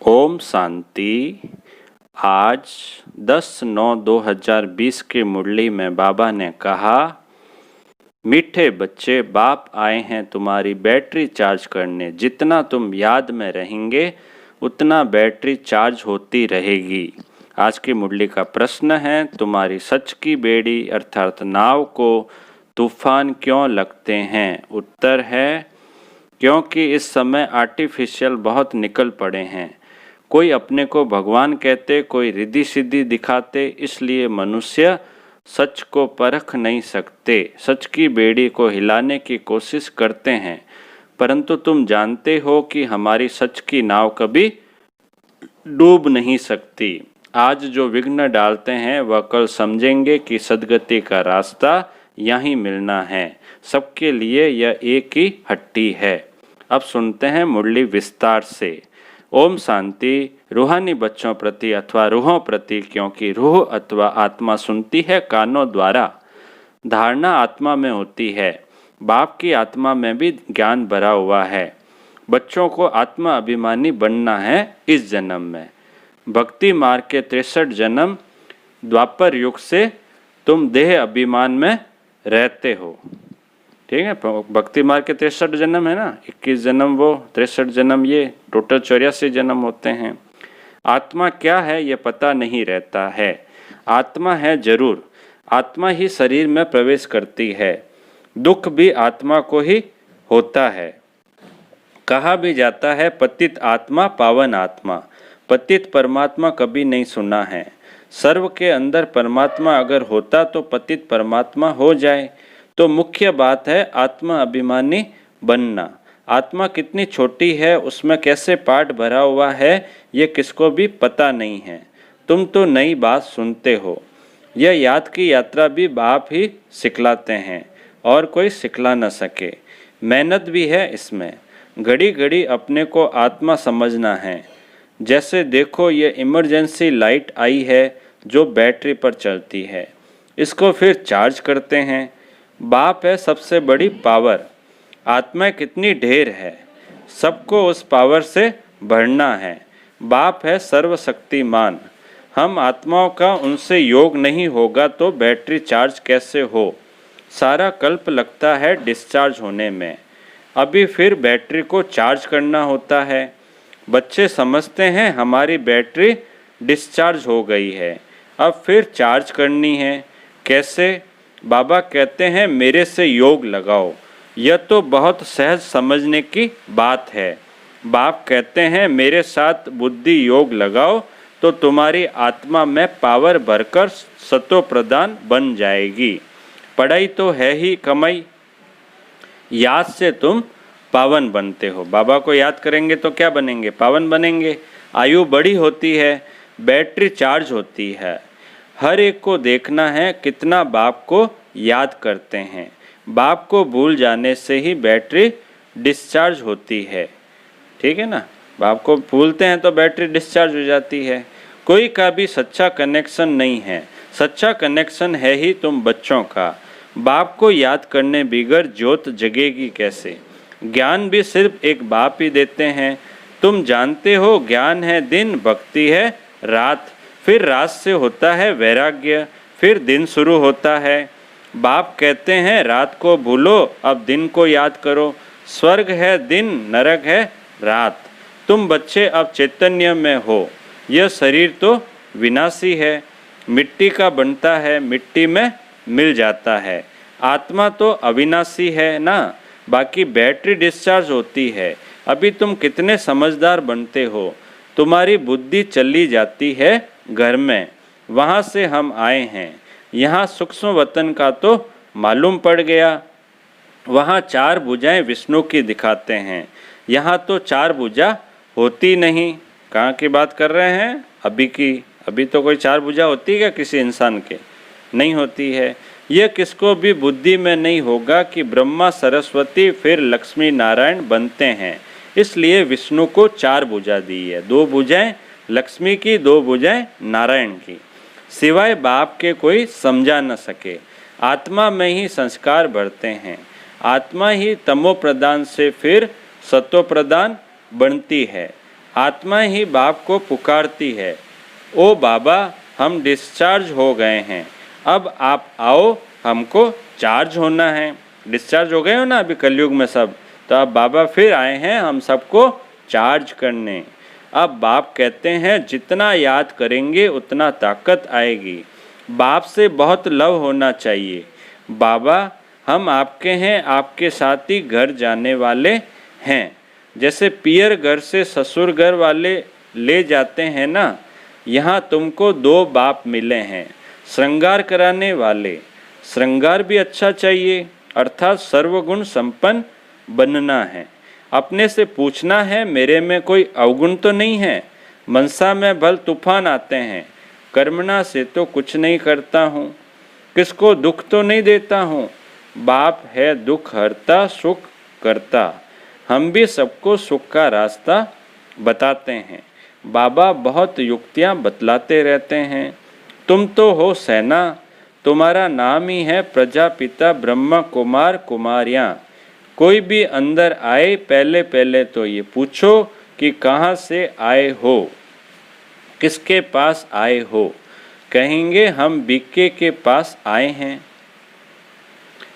ओम शांति। आज 10/9/2020 की मुरली में बाबा ने कहा, मीठे बच्चे, बाप आए हैं तुम्हारी बैटरी चार्ज करने। जितना तुम याद में रहेंगे उतना बैटरी चार्ज होती रहेगी। आज की मुरली का प्रश्न है, तुम्हारी सच की बेड़ी अर्थात नाव को तूफान क्यों लगते हैं? उत्तर है, क्योंकि इस समय आर्टिफिशियल बहुत निकल पड़े हैं। कोई अपने को भगवान कहते, कोई रिद्धि सिद्धि दिखाते, इसलिए मनुष्य सच को परख नहीं सकते। सच की बेड़ी को हिलाने की कोशिश करते हैं, परंतु तुम जानते हो कि हमारी सच की नाव कभी डूब नहीं सकती। आज जो विघ्न डालते हैं वह कल समझेंगे कि सद्गति का रास्ता यहीं मिलना है। सबके लिए यह एक ही हट्टी है। अब सुनते हैं मुरली विस्तार से। ओम शांति। रूहानी बच्चों प्रति अथवा रूहों प्रति, क्योंकि रूह अथवा आत्मा सुनती है कानों द्वारा। धारणा आत्मा में होती है। बाप की आत्मा में भी ज्ञान भरा हुआ है। बच्चों को आत्मा अभिमानी बनना है इस जन्म में। भक्ति मार्ग के 63 जन्म द्वापर युग से तुम देह अभिमान में रहते हो। ठीक है, भक्ति मार्ग के 63 जन्म है ना, 21 जन्म वो, 63 जन्म ये, टोटल 84 जन्म होते हैं। आत्मा क्या है ये पता नहीं रहता है। आत्मा है जरूर, आत्मा ही शरीर में प्रवेश करती है। दुख भी आत्मा को ही होता है। कहा भी जाता है, पतित आत्मा पावन आत्मा। पतित परमात्मा कभी नहीं सुना है। सर्व के अंदर परमात्मा अगर होता तो पतित परमात्मा हो जाए। तो मुख्य बात है आत्मा अभिमानी बनना। आत्मा कितनी छोटी है, उसमें कैसे पाठ भरा हुआ है, ये किसको भी पता नहीं है। तुम तो नई बात सुनते हो। यह याद की यात्रा भी बाप ही सिखलाते हैं और कोई सिखला न सके। मेहनत भी है इसमें। घड़ी घड़ी अपने को आत्मा समझना है। जैसे देखो, ये इमरजेंसी लाइट आई है जो बैटरी पर चलती है। इसको फिर चार्ज करते हैं। बाप है सबसे बड़ी पावर। आत्मा कितनी ढेर है, सबको उस पावर से भरना है। बाप है सर्वशक्तिमान। हम आत्माओं का उनसे योग नहीं होगा तो बैटरी चार्ज कैसे हो? सारा कल्प लगता है डिस्चार्ज होने में। अभी फिर बैटरी को चार्ज करना होता है। बच्चे समझते हैं हमारी बैटरी डिस्चार्ज हो गई है, अब फिर चार्ज करनी है। कैसे? बाबा कहते हैं मेरे से योग लगाओ। यह तो बहुत सहज समझने की बात है। बाप कहते हैं मेरे साथ बुद्धि योग लगाओ तो तुम्हारी आत्मा में पावर भरकर सतो प्रदान बन जाएगी। पढ़ाई तो है ही कमाई, याद से तुम पावन बनते हो। बाबा को याद करेंगे तो क्या बनेंगे? पावन बनेंगे। आयु बड़ी होती है, बैटरी चार्ज होती है। हर एक को देखना है कितना बाप को याद करते हैं। बाप को भूल जाने से ही बैटरी डिस्चार्ज होती है। ठीक है ना, बाप को भूलते हैं तो बैटरी डिस्चार्ज हो जाती है। कोई का भी सच्चा कनेक्शन नहीं है। सच्चा कनेक्शन है ही तुम बच्चों का। बाप को याद करने बिगर ज्योत जगेगी कैसे? ज्ञान भी सिर्फ एक बाप ही देते हैं। तुम जानते हो, ज्ञान है दिन, भक्ति है रात, फिर रात से होता है वैराग्य, फिर दिन शुरू होता है। बाप कहते हैं रात को भूलो, अब दिन को याद करो। स्वर्ग है दिन, नरक है रात। तुम बच्चे अब चैतन्य में हो। यह शरीर तो विनाशी है, मिट्टी का बनता है, मिट्टी में मिल जाता है। आत्मा तो अविनाशी है ना, बाकी बैटरी डिस्चार्ज होती है। अभी तुम कितने समझदार बनते हो। तुम्हारी बुद्धि चली जाती है घर में, वहाँ से हम आए हैं। यहाँ सूक्ष्म वतन का तो मालूम पड़ गया। वहाँ 4 भुजाएं विष्णु की दिखाते हैं, यहाँ तो 4 भुजा होती नहीं। कहाँ की बात कर रहे हैं? अभी की। अभी तो कोई 4 भुजा होती है क्या किसी इंसान के? नहीं होती है। यह किसको भी बुद्धि में नहीं होगा कि ब्रह्मा सरस्वती फिर लक्ष्मी नारायण बनते हैं। इसलिए विष्णु को 4 भुजा दी है, 2 भुजाएं लक्ष्मी की, 2 भुजाएं नारायण की। सिवाय बाप के कोई समझा न सके। आत्मा में ही संस्कार बढ़ते हैं। आत्मा ही तमो प्रदान से फिर सतो प्रदान बनती है। आत्मा ही बाप को पुकारती है, ओ बाबा हम डिस्चार्ज हो गए हैं, अब आप आओ, हमको चार्ज होना है। डिस्चार्ज हो गए हो ना अभी कलयुग में सब, तो अब बाबा फिर आए हैं हम सबको चार्ज करने। अब बाप कहते हैं जितना याद करेंगे उतना ताकत आएगी। बाप से बहुत लव होना चाहिए। बाबा हम आपके हैं, आपके साथ ही घर जाने वाले हैं। जैसे पियर घर से ससुर घर वाले ले जाते हैं ना, यहाँ तुमको दो बाप मिले हैं, श्रृंगार कराने वाले। श्रृंगार भी अच्छा चाहिए, अर्थात सर्वगुण संपन्न बनना है। अपने से पूछना है मेरे में कोई अवगुण तो नहीं है। मनसा में भल तूफान आते हैं, कर्मणा से तो कुछ नहीं करता हूँ, किसको दुख तो नहीं देता हूँ। बाप है दुख हरता सुख करता, हम भी सबको सुख का रास्ता बताते हैं। बाबा बहुत युक्तियाँ बतलाते रहते हैं। तुम तो हो सेना, तुम्हारा नाम ही है प्रजापिता ब्रह्मा कुमार कुमारियाँ। कोई भी अंदर आए पहले पहले तो ये पूछो कि कहाँ से आए हो, किसके पास आए हो। कहेंगे हम बीके के पास आए हैं।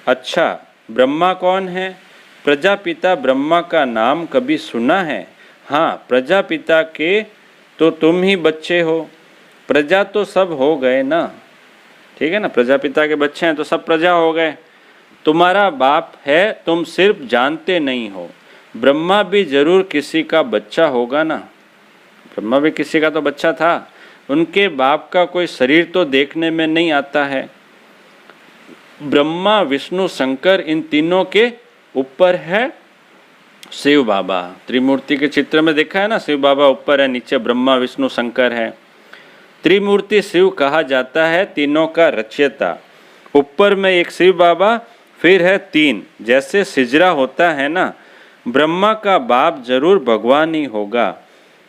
अच्छा ब्रह्मा कौन है? प्रजापिता ब्रह्मा का नाम कभी सुना है? हाँ, प्रजापिता के तो तुम ही बच्चे हो। प्रजा तो सब हो गए ना, ठीक है ना, प्रजापिता के बच्चे हैं तो सब प्रजा हो गए। तुम्हारा बाप है, तुम सिर्फ जानते नहीं हो। ब्रह्मा भी जरूर किसी का बच्चा होगा ना, ब्रह्मा भी किसी का तो बच्चा था। उनके बाप का कोई शरीर तो देखने में नहीं आता है। ब्रह्मा विष्णु शंकर इन तीनों के ऊपर है शिव बाबा। त्रिमूर्ति के चित्र में देखा है ना, शिव बाबा ऊपर है, नीचे ब्रह्मा विष्णु शंकर है। त्रिमूर्ति शिव कहा जाता है, तीनों का रचयिता। ऊपर में एक शिव बाबा, फिर है तीन, जैसे सिजरा होता है ना। ब्रह्मा का बाप जरूर भगवान ही होगा,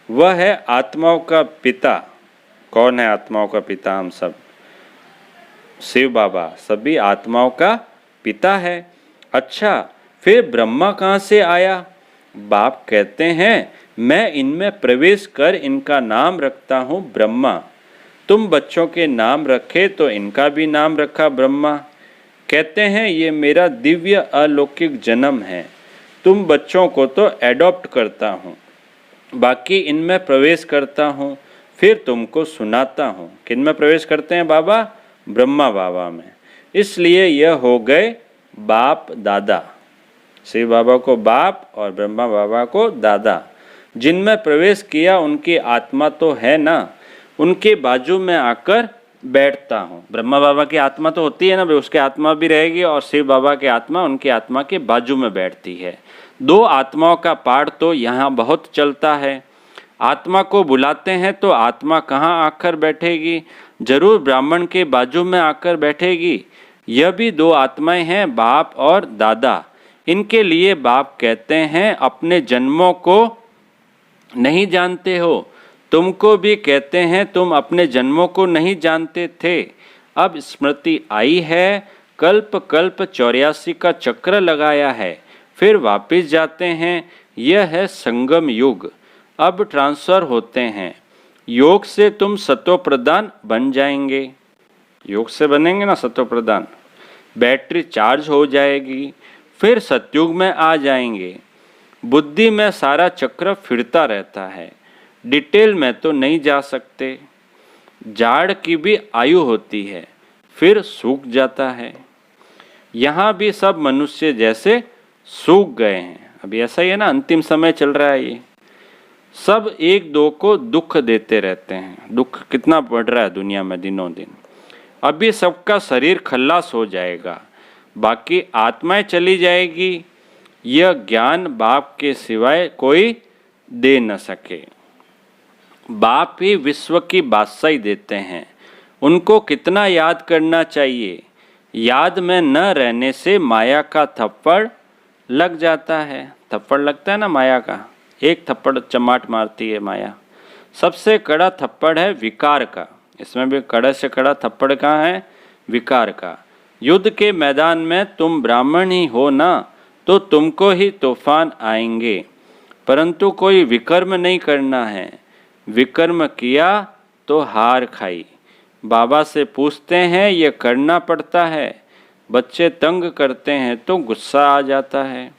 वह है आत्माओं का पिता। कौन है आत्माओं का पिता? हम सब, शिव बाबा सभी आत्माओं का पिता है। अच्छा फिर ब्रह्मा कहाँ से आया? बाप कहते हैं मैं इनमें प्रवेश कर इनका नाम रखता हूँ ब्रह्मा। तुम बच्चों के नाम रखे तो इनका भी नाम रखा ब्रह्मा। कहते हैं ये मेरा दिव्य अलौकिक जन्म है। तुम बच्चों को तो एडॉप्ट करता हूँ, बाकी इनमें प्रवेश करता हूँ, फिर तुमको सुनाता हूँ। किन में प्रवेश करते हैं बाबा? ब्रह्मा बाबा में। इसलिए यह हो गए बाप दादा। शिव बाबा को बाप और ब्रह्मा बाबा को दादा। जिनमें प्रवेश किया उनकी आत्मा तो है ना, उनके बाजू में आकर बैठता हूँ। ब्रह्मा बाबा की आत्मा तो होती है ना, उसके आत्मा भी रहेगी, और शिव बाबा की आत्मा उनकी आत्मा के बाजू में बैठती है। दो आत्माओं का पाठ तो यहाँ बहुत चलता है। आत्मा को बुलाते हैं तो आत्मा कहाँ आकर बैठेगी? जरूर ब्राह्मण के बाजू में आकर बैठेगी। यह भी दो आत्माएं हैं, बाप और दादा। इनके लिए बाप कहते हैं अपने जन्मों को नहीं जानते हो। तुमको भी कहते हैं तुम अपने जन्मों को नहीं जानते थे। अब स्मृति आई है, कल्प कल्प 84 का चक्र लगाया है, फिर वापिस जाते हैं। यह है संगम युग। अब ट्रांसफर होते हैं। योग से तुम सतो प्रधान बन जाएंगे। योग से बनेंगे ना सतो प्रधान, बैटरी चार्ज हो जाएगी, फिर सतयुग में आ जाएंगे। बुद्धि में सारा चक्र फिरता रहता है, डिटेल में तो नहीं जा सकते। जाड़ की भी आयु होती है, फिर सूख जाता है। यहाँ भी सब मनुष्य जैसे सूख गए हैं। अभी ऐसा ही है ना, अंतिम समय चल रहा है। ये सब एक दो को दुख देते रहते हैं। दुख कितना बढ़ रहा है दुनिया में दिनों दिन। अभी सबका शरीर खल्लास हो जाएगा, बाकी आत्माएं चली जाएगी। यह ज्ञान बाप के सिवाय कोई दे न सके। बाप ही विश्व की बादशाही देते हैं। उनको कितना याद करना चाहिए। याद में न रहने से माया का थप्पड़ लग जाता है। थप्पड़ लगता है ना माया का, एक थप्पड़ चमाट मारती है माया। सबसे कड़ा थप्पड़ है विकार का। इसमें भी कड़े से कड़ा थप्पड़ कहाँ है? विकार का। युद्ध के मैदान में तुम ब्राह्मण ही हो ना, तो तुमको ही तूफान आएंगे। परंतु कोई विकर्म नहीं करना है। विकर्म किया तो हार खाई। बाबा से पूछते हैं ये करना पड़ता है। बच्चे तंग करते हैं तो गुस्सा आ जाता है।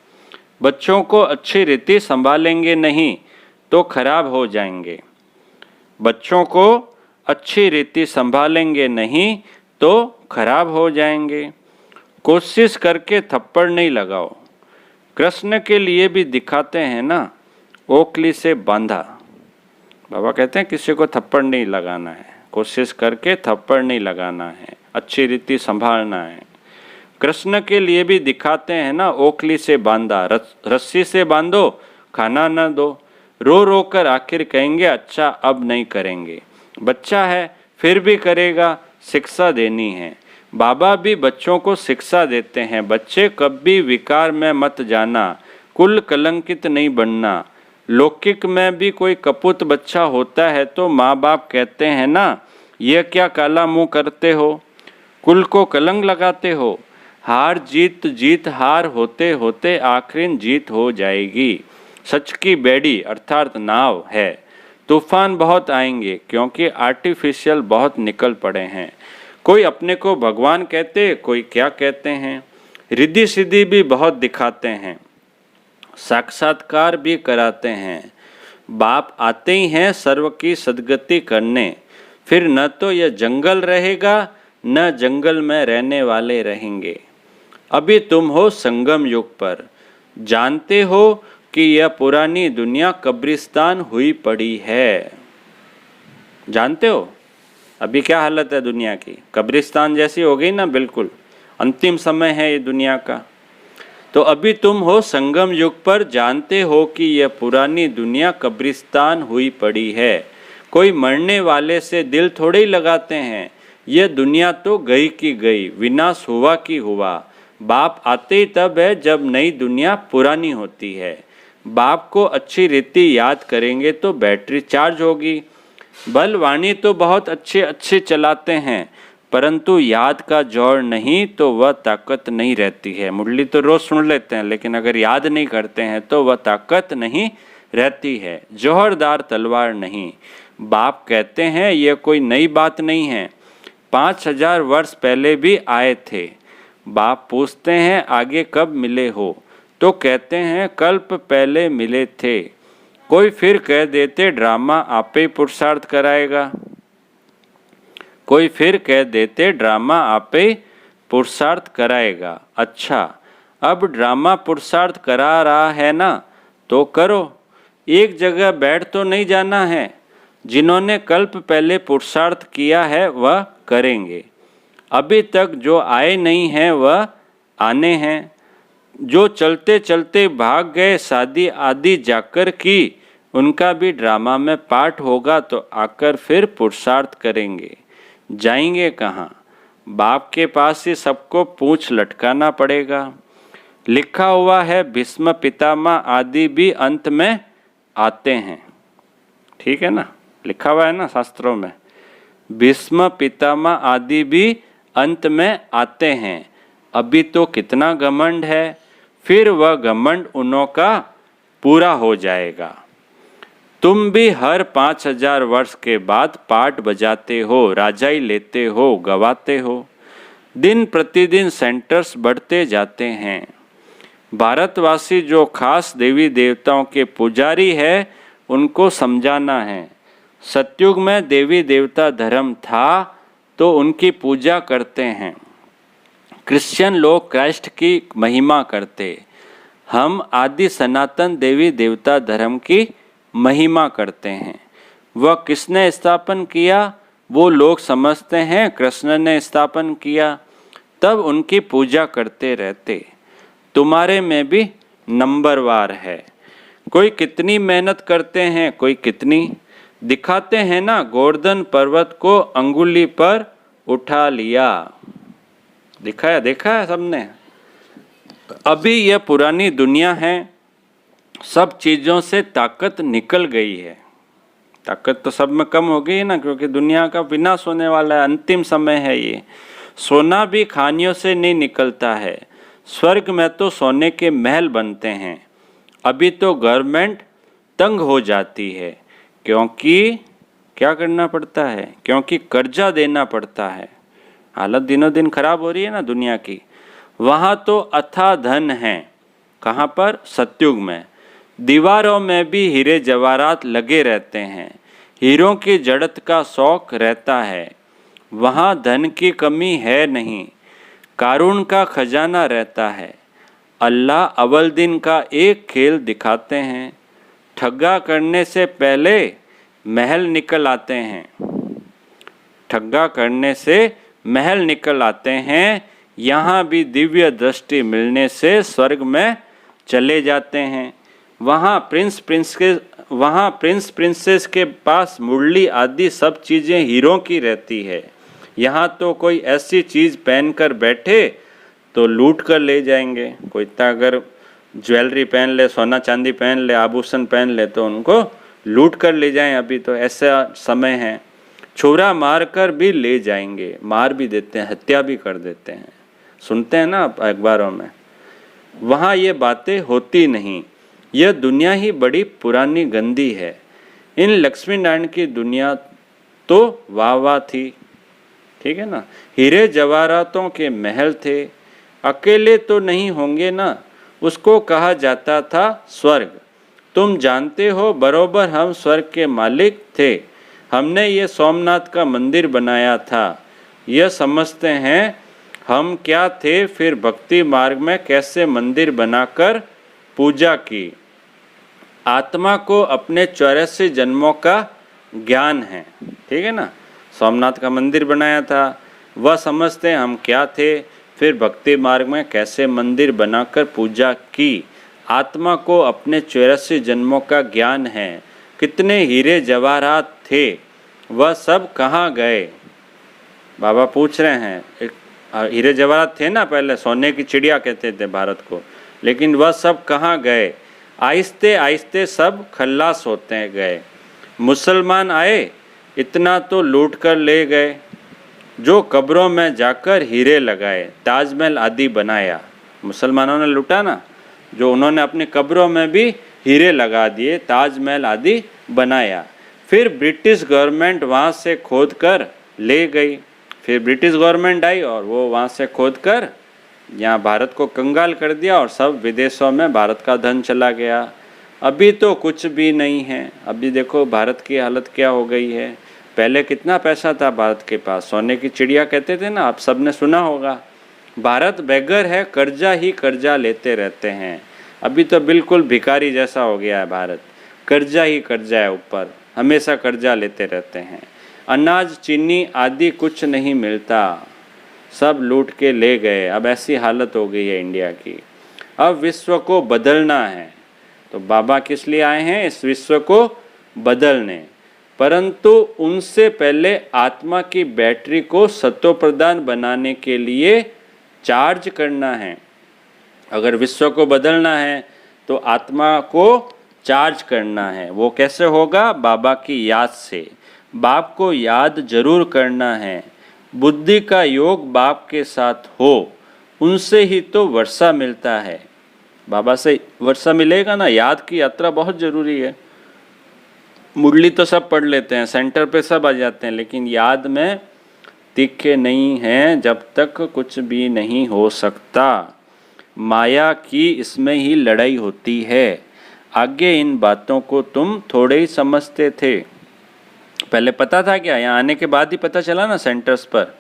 बच्चों को अच्छी रीति संभालेंगे नहीं तो खराब हो जाएंगे। बच्चों को अच्छी रीति संभालेंगे नहीं तो खराब हो जाएंगे। कोशिश करके थप्पड़ नहीं लगाओ। कृष्ण के लिए भी दिखाते हैं ना, ओखली से बांधा। बाबा कहते हैं किसी को थप्पड़ नहीं लगाना है, कोशिश करके थप्पड़ नहीं लगाना है, अच्छी रीति संभालना है। कृष्ण के लिए भी दिखाते हैं ना, ओखली से बांधा। रस्सी से बांधो, खाना न दो, रो रो कर आखिर कहेंगे अच्छा अब नहीं करेंगे। बच्चा है फिर भी करेगा, शिक्षा देनी है। बाबा भी बच्चों को शिक्षा देते हैं, बच्चे कभी विकार में मत जाना, कुल कलंकित नहीं बनना। लौकिक में भी कोई कपूत बच्चा होता है तो माँ बाप कहते हैं ना, ये क्या काला मुंह करते हो, कुल को कलंक लगाते हो। हार जीत जीत हार होते होते आखिर जीत हो जाएगी। सच की बेड़ी अर्थात नाव है। तूफान बहुत आएंगे क्योंकि आर्टिफिशियल बहुत निकल पड़े हैं। कोई अपने को भगवान कहते, कोई क्या कहते हैं। रिद्धि सिद्धि भी बहुत दिखाते हैं, साक्षात्कार भी कराते हैं। बाप आते ही हैं सर्व की सद्गति करने। फिर न तो यह जंगल रहेगा न जंगल में रहने वाले रहेंगे। अभी तुम हो संगम युग पर, जानते हो कि यह पुरानी दुनिया कब्रिस्तान हुई पड़ी है। जानते हो अभी क्या हालत है दुनिया की, कब्रिस्तान जैसी हो गई ना, बिल्कुल अंतिम समय है ये दुनिया का। तो अभी तुम हो संगम युग पर, जानते हो कि यह पुरानी दुनिया कब्रिस्तान हुई पड़ी है। कोई मरने वाले से दिल थोड़े ही लगाते हैं। यह दुनिया तो गई की गई, विनाश हुआ की हुआ। बाप आते ही तब है जब नई दुनिया पुरानी होती है। बाप को अच्छी रीति याद करेंगे तो बैटरी चार्ज होगी। बल वाणी तो बहुत अच्छे चलाते हैं, परंतु याद का जोर नहीं तो वह ताकत नहीं रहती है। मुरली तो रोज सुन लेते हैं, लेकिन अगर याद नहीं करते हैं तो वह ताकत नहीं रहती है। जोहरदार तलवार नहीं। बाप कहते हैं यह कोई नई बात नहीं है, 5000 वर्ष पहले भी आए थे। बाप पूछते हैं आगे कब मिले हो, तो कहते हैं कल्प पहले मिले थे। कोई फिर कह देते ड्रामा आपे पुरुषार्थ कराएगा। कोई फिर कह देते ड्रामा आपे पुरुषार्थ कराएगा। अच्छा, अब ड्रामा पुरुषार्थ करा रहा है ना, तो करो। एक जगह बैठ तो नहीं जाना है। जिन्होंने कल्प पहले पुरुषार्थ किया है वह करेंगे। अभी तक जो आए नहीं हैं वह आने हैं। जो चलते चलते भाग गए शादी आदि जाकर की, उनका भी ड्रामा में पार्ट होगा तो आकर फिर पुरुषार्थ करेंगे। जाएंगे कहाँ? बाप के पास ही सबको पूंछ लटकाना पड़ेगा। लिखा हुआ है भीष्म पितामह आदि भी अंत में आते हैं। ठीक है ना, लिखा हुआ है ना शास्त्रों में, भीष्म पितामह आदि भी अंत में आते हैं। अभी तो कितना घमंड है, फिर वह घमंड उन्हों का पूरा हो जाएगा। तुम भी हर 5000 वर्ष के बाद पाठ बजाते हो, राजाई लेते हो, गवाते हो। दिन प्रतिदिन सेंटर्स बढ़ते जाते हैं। भारतवासी जो खास देवी देवताओं के पुजारी है उनको समझाना है। सतयुग में देवी देवता धर्म था तो उनकी पूजा करते हैं। क्रिश्चियन लोग क्राइस्ट की महिमा करते, हम आदि सनातन देवी देवता धर्म की महिमा करते हैं। वह किसने स्थापन किया वो लोग समझते हैं कृष्ण ने स्थापन किया, तब उनकी पूजा करते रहते। तुम्हारे में भी नंबरवार है। कोई कितनी मेहनत करते हैं, कोई कितनी दिखाते हैं ना। गोवर्धन पर्वत को अंगुली पर उठा लिया, दिखाया, देखा है सबने। अभी यह पुरानी दुनिया है, सब चीज़ों से ताकत निकल गई है। ताकत तो सब में कम हो गई है ना, क्योंकि दुनिया का विनाश होने वाला है, अंतिम समय है ये। सोना भी खानियों से नहीं निकलता है। स्वर्ग में तो सोने के महल बनते हैं। अभी तो गवर्नमेंट तंग हो जाती है, क्योंकि क्या करना पड़ता है, क्योंकि कर्जा देना पड़ता है। हालत दिनों दिन खराब हो रही है ना दुनिया की। वहाँ तो अथाह धन है। कहाँ पर? सतयुग में। दीवारों में भी हीरे जवाहरात लगे रहते हैं। हीरों की जड़त का शौक रहता है। वहाँ धन की कमी है नहीं। कारून का खजाना रहता है। अल्लाह अव्वल दिन का एक खेल दिखाते हैं। ठग्गा करने से पहले महल निकल आते हैं। ठग्गा करने से महल निकल आते हैं। यहाँ भी दिव्य दृष्टि मिलने से स्वर्ग में चले जाते हैं। वहाँ प्रिंस प्रिंसेस के पास मुरली आदि सब चीज़ें हीरों की रहती है। यहाँ तो कोई ऐसी चीज़ पहनकर बैठे तो लूट कर ले जाएंगे। कोई इतना अगर ज्वेलरी पहन ले, सोना चांदी पहन ले, आभूषण पहन ले तो उनको लूट कर ले जाएं। अभी तो ऐसा समय है। छुरा मार कर भी ले जाएंगे, मार भी देते हैं, हत्या भी कर देते हैं। सुनते हैं ना आप अखबारों में। वहाँ ये बातें होती नहीं। यह दुनिया ही बड़ी पुरानी गंदी है। इन लक्ष्मी नारायण की दुनिया तो वाह वाह थी, ठीक है ना। हीरे जवाहरातों के महल थे। अकेले तो नहीं होंगे ना, उसको कहा जाता था स्वर्ग। तुम जानते हो बरोबर हम स्वर्ग के मालिक थे। हमने ये सोमनाथ का मंदिर बनाया था। यह समझते हैं हम क्या थे, फिर भक्ति मार्ग में कैसे मंदिर बनाकर पूजा की। आत्मा को अपने 84 जन्मों का ज्ञान है, ठीक है ना। सोमनाथ का मंदिर बनाया था, वह समझते हैं हम क्या थे, फिर भक्ति मार्ग में कैसे मंदिर बनाकर पूजा की। आत्मा को अपने 84 जन्मों का ज्ञान है। कितने हीरे जवाहरात थे, वह सब कहाँ गए? बाबा पूछ रहे हैं। हीरे जवाहरात थे ना, पहले सोने की चिड़िया कहते थे भारत को, लेकिन वह सब कहाँ गए? आहिस्ते आहिस्ते सब खल्लास होते गए। मुसलमान आए, इतना तो लूट कर ले गए। जो कब्रों में जाकर हीरे लगाए, ताजमहल आदि बनाया। मुसलमानों ने लूटा ना, जो उन्होंने अपनी कब्रों में भी हीरे लगा दिए, ताजमहल आदि बनाया। फिर ब्रिटिश गवर्नमेंट वहाँ से खोद कर ले गई। फिर ब्रिटिश गवर्नमेंट आई और वो वहाँ से खोद कर यहाँ भारत को कंगाल कर दिया और सब विदेशों में भारत का धन चला गया। अभी तो कुछ भी नहीं है। अभी देखो भारत की हालत क्या हो गई है। पहले कितना पैसा था भारत के पास, सोने की चिड़िया कहते थे ना, आप सबने सुना होगा। भारत बेघर है, कर्जा ही कर्जा लेते रहते हैं। अभी तो बिल्कुल भिखारी जैसा हो गया है भारत। कर्जा ही कर्जा है ऊपर, हमेशा कर्जा लेते रहते हैं। अनाज चीनी आदि कुछ नहीं मिलता, सब लूट के ले गए। अब ऐसी हालत हो गई है इंडिया की। अब विश्व को बदलना है, तो बाबा किस लिए आए हैं? इस विश्व को बदलने। परंतु उनसे पहले आत्मा की बैटरी को सत्वप्रधान बनाने के लिए चार्ज करना है। अगर विश्व को बदलना है तो आत्मा को चार्ज करना है। वो कैसे होगा? बाबा की याद से। बाप को याद जरूर करना है। बुद्धि का योग बाप के साथ हो, उनसे ही तो वर्षा मिलता है। बाबा से वर्षा मिलेगा ना। याद की यात्रा बहुत जरूरी है। मुरली तो सब पढ़ लेते हैं, सेंटर पे सब आ जाते हैं, लेकिन याद में तीखे नहीं हैं जब तक कुछ भी नहीं हो सकता। माया की इसमें ही लड़ाई होती है। आगे इन बातों को तुम थोड़े ही समझते थे। पहले पता था क्या? यहाँ आने के बाद ही पता चला ना सेंटर्स पर।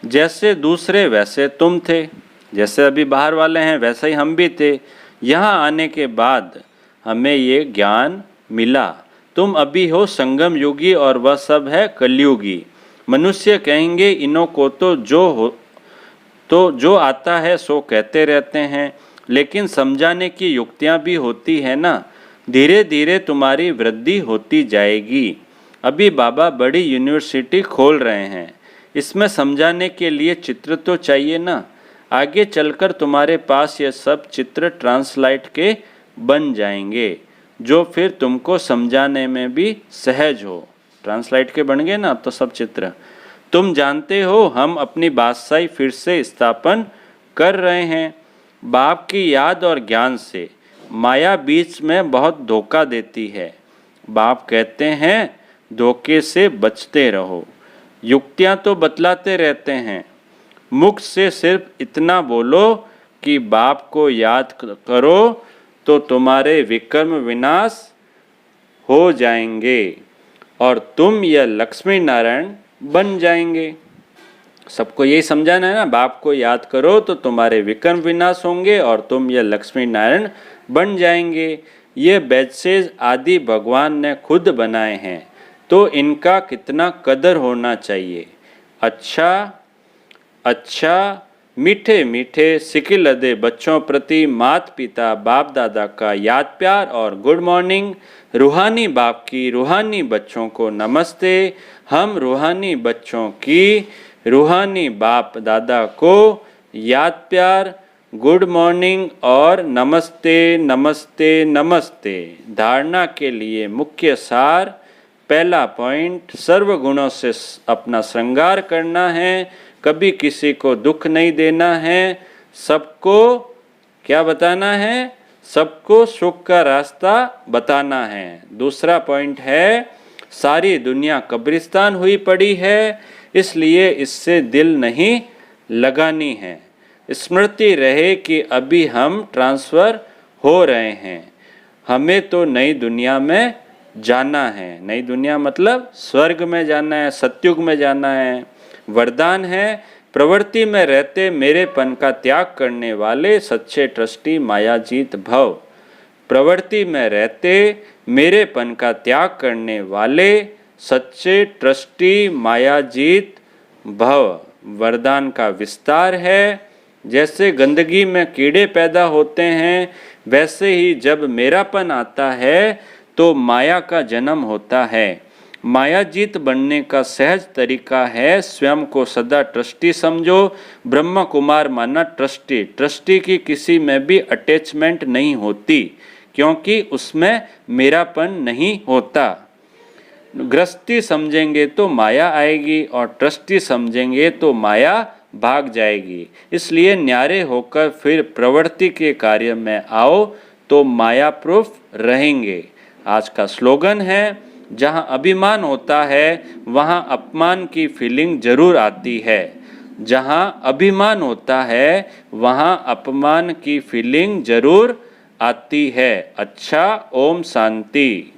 जैसे दूसरे वैसे तुम थे, जैसे अभी बाहर वाले हैं वैसे ही हम भी थे। यहाँ आने के बाद हमें ये ज्ञान मिला। तुम अभी हो संगम युगी और वह सब है कलयुगी। मनुष्य कहेंगे इन्हों को तो जो आता है सो कहते रहते हैं, लेकिन समझाने की युक्तियाँ भी होती है ना। धीरे धीरे तुम्हारी वृद्धि होती जाएगी। अभी बाबा बड़ी यूनिवर्सिटी खोल रहे हैं, इसमें समझाने के लिए चित्र तो चाहिए ना। आगे चलकर तुम्हारे पास ये सब चित्र ट्रांसलाइट के बन जाएंगे, जो फिर तुमको समझाने में भी सहज हो। ट्रांसलाइट के बन गए ना अब तो सब चित्र। तुम जानते हो हम अपनी बादशाही फिर से स्थापन कर रहे हैं। बाप की याद और ज्ञान से माया बीच में बहुत धोखा देती है। बाप कहते हैं धोखे से बचते रहो। युक्तियां तो बतलाते रहते हैं, मुख से सिर्फ इतना बोलो कि बाप को याद करो तो तुम्हारे विकर्म विनाश हो जाएंगे और तुम यह लक्ष्मी नारायण बन जाएंगे। सबको यही समझाना है ना, बाप को याद करो तो तुम्हारे विकर्म विनाश होंगे और तुम यह लक्ष्मी नारायण बन जाएंगे। ये बैचेज आदि भगवान ने खुद बनाए हैं, तो इनका कितना कदर होना चाहिए। अच्छा मीठे मीठे सिकिलदे बच्चों प्रति माता पिता बाप दादा का याद प्यार और गुड मॉर्निंग। रूहानी बाप की रूहानी बच्चों को नमस्ते। हम रूहानी बच्चों की रूहानी बाप दादा को याद प्यार, गुड मॉर्निंग और नमस्ते नमस्ते नमस्ते। धारणा के लिए मुख्य सार, पहला पॉइंट, सर्व गुणों से अपना श्रृंगार करना है, कभी किसी को दुख नहीं देना है, सबको क्या बताना है, सबको सुख का रास्ता बताना है। दूसरा पॉइंट है, सारी दुनिया कब्रिस्तान हुई पड़ी है, इसलिए इससे दिल नहीं लगानी है। स्मृति रहे कि अभी हम ट्रांसफ़र हो रहे हैं, हमें तो नई दुनिया में जाना है। नई दुनिया मतलब स्वर्ग में जाना है, सतयुग में जाना है। वरदान है, प्रवृत्ति में रहते मेरेपन का त्याग करने वाले सच्चे ट्रस्टी मायाजीत भव। प्रवृत्ति में रहते मेरेपन का त्याग करने वाले सच्चे ट्रस्टी मायाजीत भव। वरदान का विस्तार है, जैसे गंदगी में कीड़े पैदा होते हैं, वैसे ही जब मेरापन आता है तो माया का जन्म होता है। मायाजीत बनने का सहज तरीका है, स्वयं को सदा ट्रस्टी समझो। ब्रह्म कुमार माना ट्रस्टी। ट्रस्टी की किसी में भी अटैचमेंट नहीं होती, क्योंकि उसमें मेरापन नहीं होता। गृहस्थी समझेंगे तो माया आएगी और ट्रस्टी समझेंगे तो माया भाग जाएगी। इसलिए न्यारे होकर फिर प्रवृत्ति के कार्य में आओ तो माया प्रूफ रहेंगे। आज का स्लोगन है, जहाँ अभिमान होता है वहाँ अपमान की फीलिंग जरूर आती है। जहाँ अभिमान होता है वहाँ अपमान की फीलिंग जरूर आती है। अच्छा, ओम शांति।